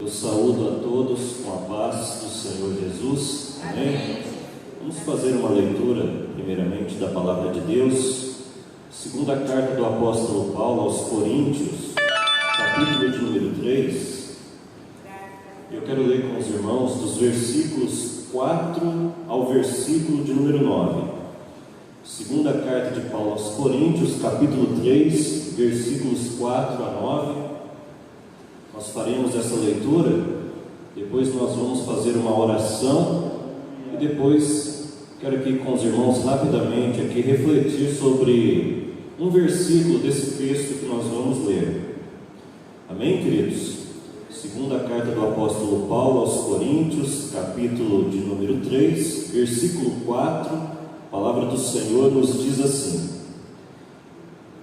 Eu saúdo a todos com a paz do Senhor Jesus. Amém? Vamos fazer uma leitura, primeiramente, da Palavra de Deus. Segunda carta do apóstolo Paulo aos Coríntios, capítulo de número 3. Eu quero ler com os irmãos dos versículos 4 ao versículo de número 9. Segunda carta de Paulo aos Coríntios, capítulo 3, versículos 4 a 9. Nós faremos essa leitura, depois nós vamos fazer uma oração e depois quero aqui com os irmãos rapidamente aqui refletir sobre um versículo desse texto que nós vamos ler. Amém, queridos? Segunda carta do apóstolo Paulo aos Coríntios, capítulo de número 3, versículo 4, a palavra do Senhor nos diz assim: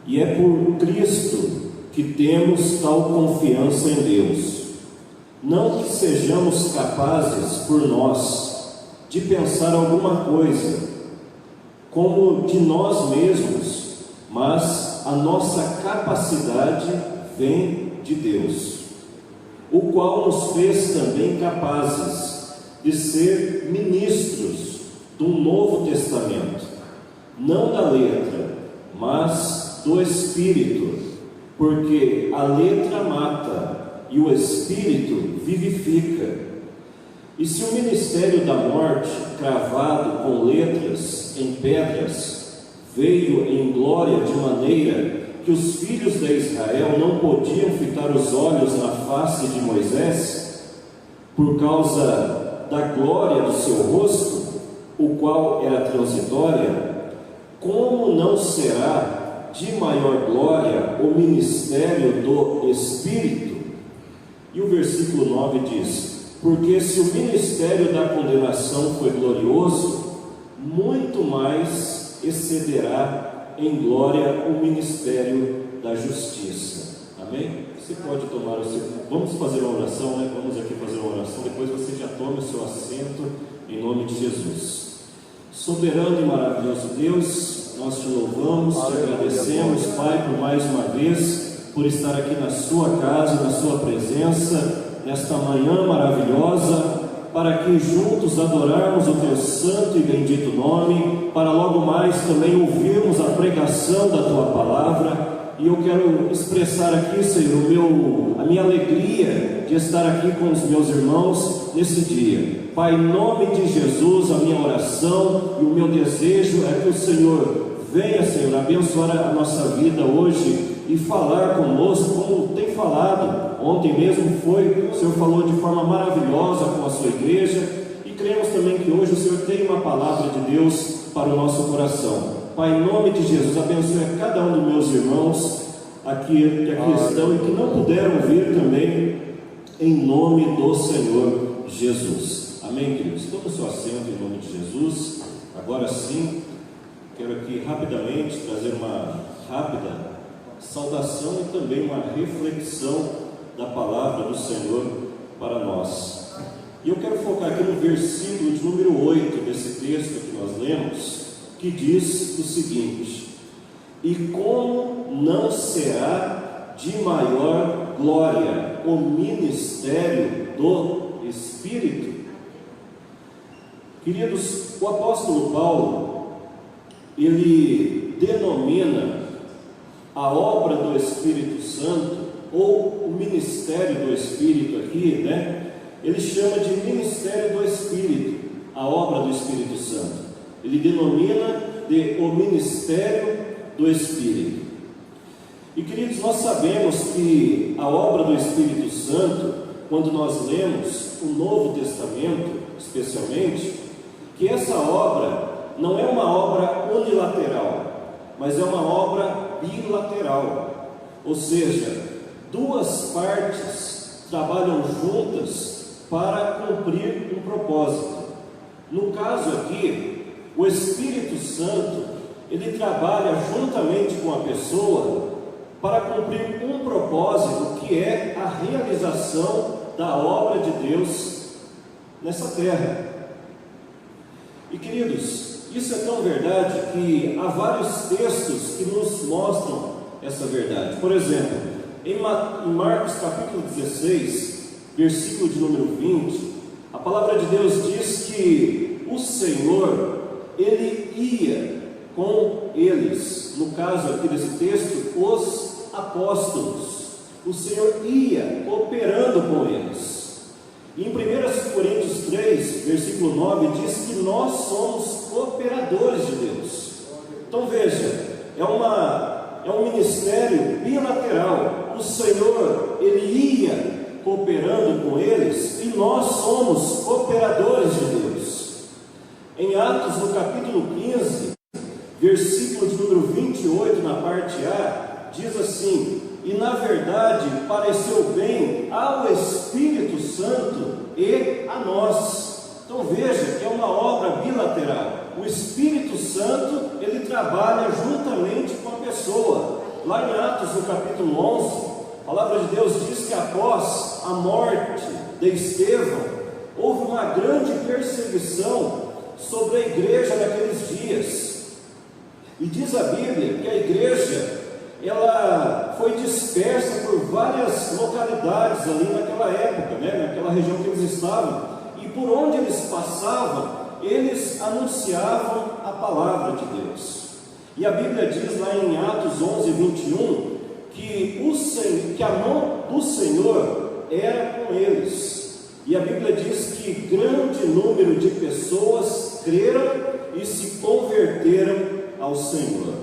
E é por Cristo que temos tal confiança em Deus, não que sejamos capazes por nós de pensar alguma coisa como de nós mesmos, mas a nossa capacidade vem de Deus, o qual nos fez também capazes de ser ministros do Novo Testamento, não da letra, mas do Espírito, porque a letra mata e o Espírito vivifica. E se o ministério da morte, cravado com letras em pedras, veio em glória de maneira que os filhos de Israel não podiam fitar os olhos na face de Moisés, por causa da glória do seu rosto, o qual era transitória, como não será de maior glória o ministério do Espírito? E o versículo 9 diz: Porque se o ministério da condenação foi glorioso, muito mais excederá em glória o ministério da justiça. Amém? Você pode tomar o seu... Vamos fazer uma oração, né? Vamos aqui fazer uma oração, depois você já tome o seu assento, em nome de Jesus. Soberano e maravilhoso Deus, nós te louvamos, te agradecemos, Pai, por mais uma vez, por estar aqui na sua casa, na sua presença, nesta manhã maravilhosa, para que juntos adorarmos o teu santo e bendito nome, para logo mais também ouvirmos a pregação da tua palavra. E eu quero expressar aqui, Senhor, a minha alegria de estar aqui com os meus irmãos nesse dia. Pai, em nome de Jesus, a minha oração e o meu desejo é que o Senhor venha, Senhor, abençoar a nossa vida hoje e falar conosco como tem falado. Ontem mesmo o Senhor falou de forma maravilhosa com a sua igreja, e cremos também que hoje o Senhor tem uma palavra de Deus para o nosso coração. Pai, em nome de Jesus, abençoe a cada um dos meus irmãos aqui estão e que não puderam vir também, em nome do Senhor Jesus. Amém, queridos? Tome o seu assento em nome de Jesus. Agora sim, quero aqui rapidamente trazer uma rápida saudação e também uma reflexão da palavra do Senhor para nós. E eu quero focar aqui no versículo de número 8 desse texto que nós lemos, que diz o seguinte: E como não será de maior glória o ministério do Espírito? Queridos, o apóstolo Paulo, ele denomina a obra do Espírito Santo, ou o ministério do Espírito aqui, né? Ele chama de ministério do Espírito, a obra do Espírito Santo. Ele denomina de o ministério do Espírito. E, queridos, nós sabemos que a obra do Espírito Santo, quando nós lemos o Novo Testamento, especialmente, que essa obra não é uma obra unilateral, mas é uma obra bilateral. Ou seja, duas partes trabalham juntas para cumprir um propósito. No caso aqui, o Espírito Santo, ele trabalha juntamente com a pessoa para cumprir um propósito, que é a realização da obra de Deus nessa terra. E, queridos, isso é tão verdade que há vários textos que nos mostram essa verdade. Por exemplo, em Marcos capítulo 16, versículo de número 20, a palavra de Deus diz que o Senhor, Ele ia com eles, no caso aqui desse texto, os apóstolos. O Senhor ia cooperando com eles. Em 1 Coríntios 3, versículo 9, diz que nós somos cooperadores de Deus. Então veja, é um ministério bilateral. O Senhor, Ele ia cooperando com eles e nós somos cooperadores de Deus. Em Atos, no capítulo 15, versículo de número 28, na parte A, diz assim: e na verdade pareceu bem ao Espírito Santo e a nós. Então veja que é uma obra bilateral. O Espírito Santo, ele trabalha juntamente com a pessoa. Lá em Atos, no capítulo 11, a palavra de Deus diz que após a morte de Estevão, houve uma grande perseguição sobre a igreja naqueles dias. E diz a Bíblia que a igreja, ela foi dispersa por várias localidades ali naquela época, naquela região que eles estavam, e por onde eles passavam, eles anunciavam a palavra de Deus. E a Bíblia diz lá em Atos 11, 21, que a mão do Senhor era com eles. E a Bíblia diz que grande número de pessoas creram e se converteram ao Senhor.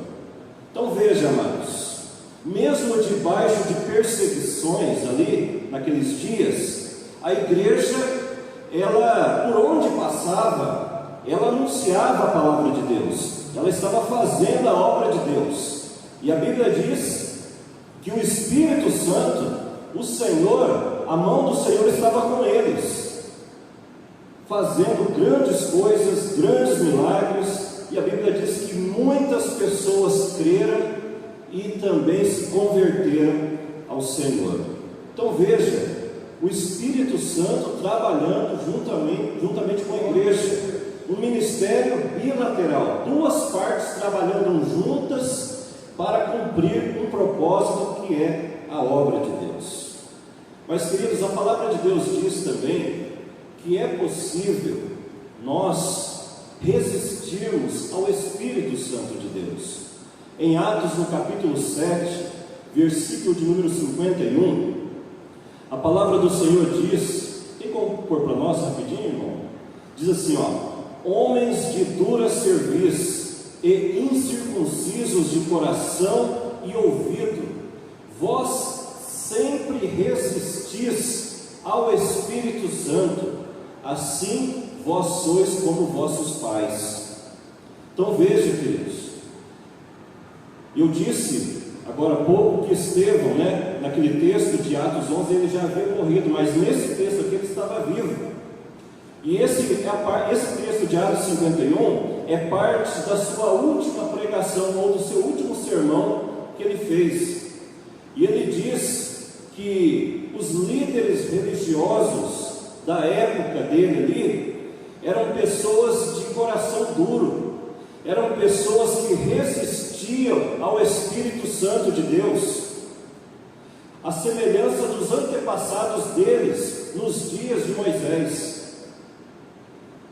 Então veja, amados, mesmo debaixo de perseguições ali, naqueles dias, a igreja, ela, por onde passava, ela anunciava a palavra de Deus, ela estava fazendo a obra de Deus. E a Bíblia diz que o Espírito Santo, o Senhor, a mão do Senhor estava com eles, fazendo grandes coisas, grandes milagres. E a Bíblia diz que muitas pessoas creram e também se converteram ao Senhor. Então veja, o Espírito Santo trabalhando juntamente com a igreja, um ministério bilateral, duas partes trabalhando juntas para cumprir um propósito que é a obra de Deus. Mas, queridos, a palavra de Deus diz também que é possível nós resistirmos ao Espírito Santo de Deus. Em Atos, no capítulo 7, versículo de número 51, a palavra do Senhor diz, tem como pôr para nós rapidinho, irmão? Diz assim, homens de dura cerviz e incircuncisos de coração e ouvido, vós sempre resistis ao Espírito Santo, assim vós sois como vossos pais. Então veja, queridos, eu disse agora há pouco que Estevão, naquele texto de Atos 11, ele já havia morrido, mas nesse texto aqui ele estava vivo. E esse texto de Atos 51 é parte da sua última pregação, ou do seu último sermão que ele fez. E ele diz que os líderes religiosos da época dele ali eram pessoas de coração duro, eram pessoas que resistiam ao Espírito Santo de Deus, a semelhança dos antepassados deles nos dias de Moisés.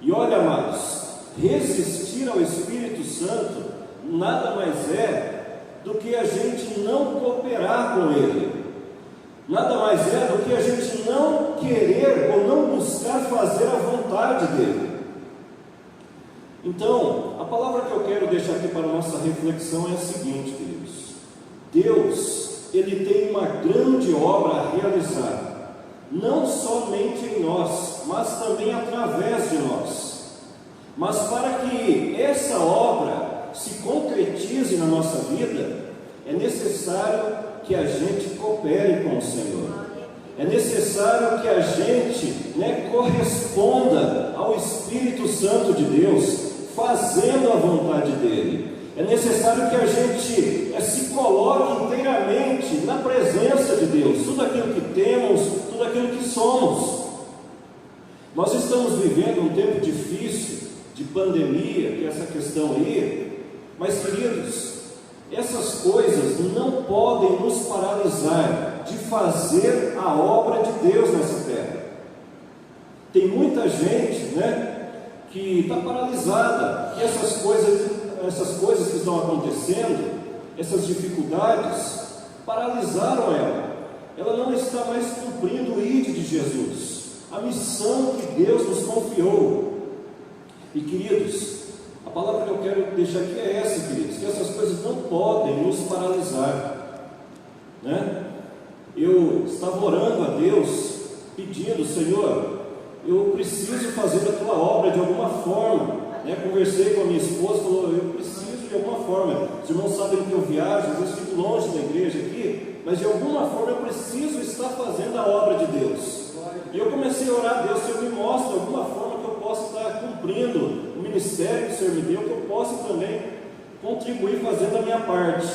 E olha, amados, resistir ao Espírito Santo nada mais é do que a gente não cooperar com Ele, nada mais é do que a gente não querer ou não buscar fazer a vontade dEle. Então, a palavra que eu quero deixar aqui para a nossa reflexão é a seguinte, queridos: Deus, Ele tem uma grande obra a realizar, não somente em nós, mas também através de nós. Mas para que essa obra se concretize na nossa vida, é necessário que a gente coopere com o Senhor. É necessário que a gente corresponda ao Espírito Santo de Deus, fazendo a vontade dEle. É necessário que a gente se coloque inteiramente na presença de Deus, tudo aquilo que temos, tudo aquilo que somos. Nós estamos vivendo um tempo difícil, de pandemia, que é essa questão aí, mas, queridos, essas coisas não podem nos paralisar de fazer a obra de Deus nessa terra. Tem muita gente, que está paralisada, que essas coisas que estão acontecendo, essas dificuldades, paralisaram ela. Ela não está mais cumprindo o ID de Jesus, a missão que Deus nos confiou. E queridos, a palavra que eu quero deixar aqui é essa, queridos, que essas coisas não podem nos paralisar, Eu estava orando a Deus, pedindo: Senhor, eu preciso fazer a tua obra de alguma forma, Conversei com a minha esposa, falou: eu preciso de alguma forma. Os irmãos sabem que eu viajo, às vezes fico longe da igreja aqui, mas de alguma forma eu preciso estar fazendo a obra de Deus. E eu comecei a orar a Deus: Senhor, me mostra alguma forma que eu possa estar cumprindo o ministério que o Senhor me deu, que eu possa também contribuir fazendo a minha parte.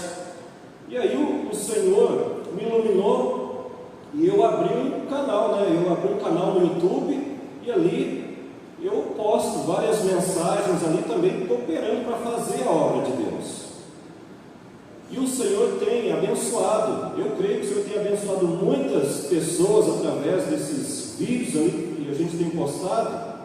E aí o Senhor me iluminou e eu abri um canal, Eu abri um canal no YouTube e ali eu posto várias mensagens ali também, cooperando para fazer a obra de Deus. E o Senhor tem abençoado, eu creio que o Senhor tem abençoado muitas pessoas através desses vídeos ali que a gente tem postado.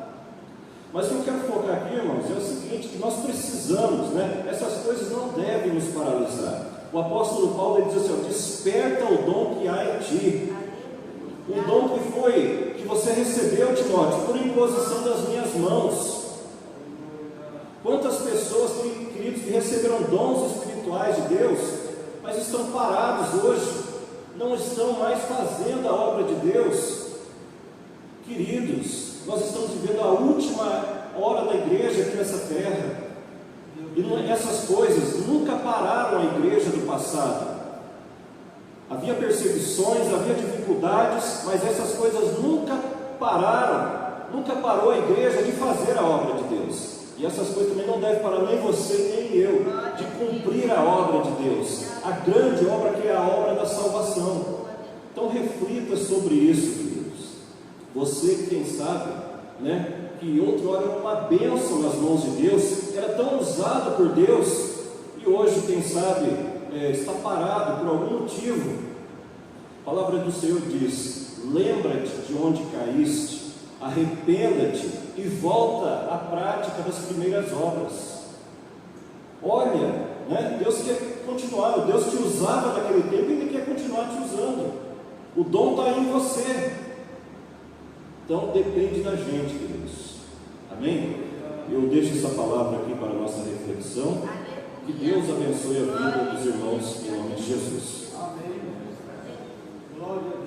Mas o que eu quero focar aqui, irmãos, é o seguinte: que nós precisamos, essas coisas não devem nos paralisar. O apóstolo Paulo ele diz assim: desperta o dom que há em ti. O dom que você recebeu, Timóteo, por imposição das minhas mãos. Quantas pessoas, queridos, que receberam dons espirituais de Deus, mas estão parados hoje, não estão mais fazendo a obra de Deus. Queridos, nós estamos vivendo a última hora da igreja aqui nessa terra, e essas coisas nunca pararam a igreja do passado. Havia perseguições, havia dificuldades, mas essas coisas nunca pararam, nunca parou a igreja de fazer a obra de Deus. E essas coisas também não devem parar nem você nem eu, de cumprir a obra de Deus, a grande obra que é a obra da salvação. Então reflita sobre isso, queridos. Você, quem sabe, que outrora era uma bênção nas mãos de Deus, era tão usado por Deus, e hoje, quem sabe, está parado por algum motivo. A palavra do Senhor diz: lembra-te de onde caíste, arrependa-te e volta à prática das primeiras obras. Olha, Deus quer continuar. O Deus te usava naquele tempo e Ele quer continuar te usando. O dom está em você. Então depende da gente, queridos. Amém? Eu deixo essa palavra aqui para a nossa reflexão. Que Deus abençoe a vida dos irmãos em nome de Jesus. Amém. Glória a Deus.